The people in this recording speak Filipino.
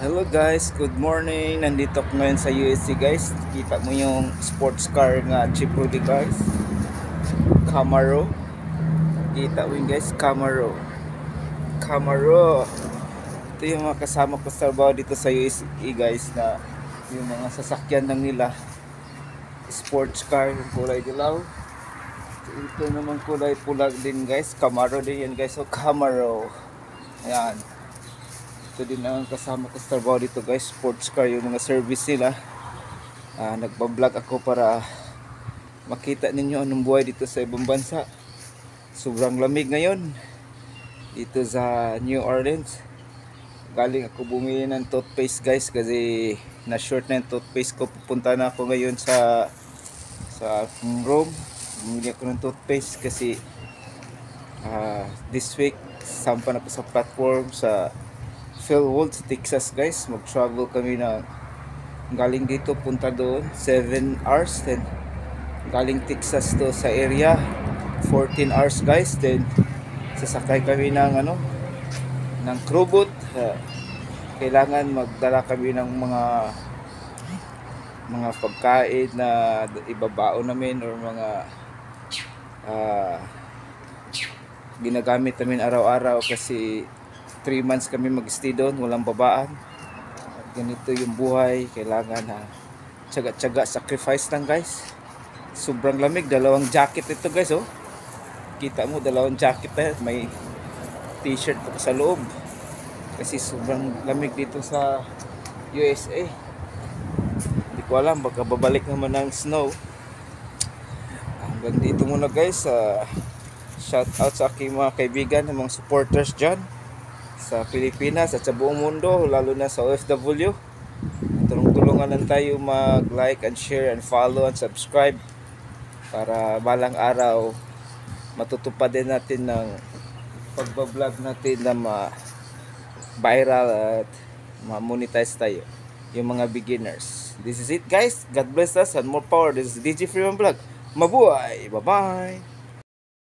Hello guys, good morning. Nandito ako ngayon sa USC guys. Kita mo yung sports car nga Jeep Rudy guys. Camaro. Kita mo yun guys, Camaro. Camaro. Ito yung mga kasama ko sa trabaho dito sa USC guys na yung mga sasakyan lang nila. Sports car, yung kulay dilaw. Ito naman kulay pula din guys. Camaro din yan guys. So Camaro. Ayan. Ito din ang kasama ko sa trabaho dito guys, sports car yung mga service nila. Nagbablog ako para makita ninyo anong buhay dito sa ibang bansa. Sobrang lamig ngayon dito sa New Orleans. Galing ako bumili ng toothpaste guys kasi na short na yung toothpaste ko. Pupunta na ako ngayon sa Rome. Bumili ako ng toothpaste kasi this week sampan ako sa platform sa Philwood, Texas guys. Mag-travel kami na galing dito punta doon 7 hours, then galing Texas to sa area 14 hours guys, then sasakay kami ng ng crew boat. Kailangan magdala kami ng mga pagkain na ibabaon namin or mga ginagamit namin araw-araw kasi 3 months kami mag-stay doon, walang babaan. At ganito yung buhay, kailangan tsaga-tsaga, sacrifice lang guys. Sobrang lamig, dalawang jacket ito guys oh. Kita mo, dalawang jacket na, may t-shirt pa sa loob. Kasi sobrang lamig dito sa USA. Hindi ko alam, baka babalik naman ng snow. Hanggang dito muna guys. Shout out sa aking mga kaibigan, mga supporters dyan sa Pilipinas at sa buong mundo, lalo na sa OFW. Tulong-tulungan lang tayo mag-like and share and follow and subscribe para balang araw matutupad din natin ng pagbablog natin na viral at ma-monetize tayo yung mga beginners. This is it guys. God bless us and more power. This is DJ Freeman Vlog. Mabuhay! Bye-bye!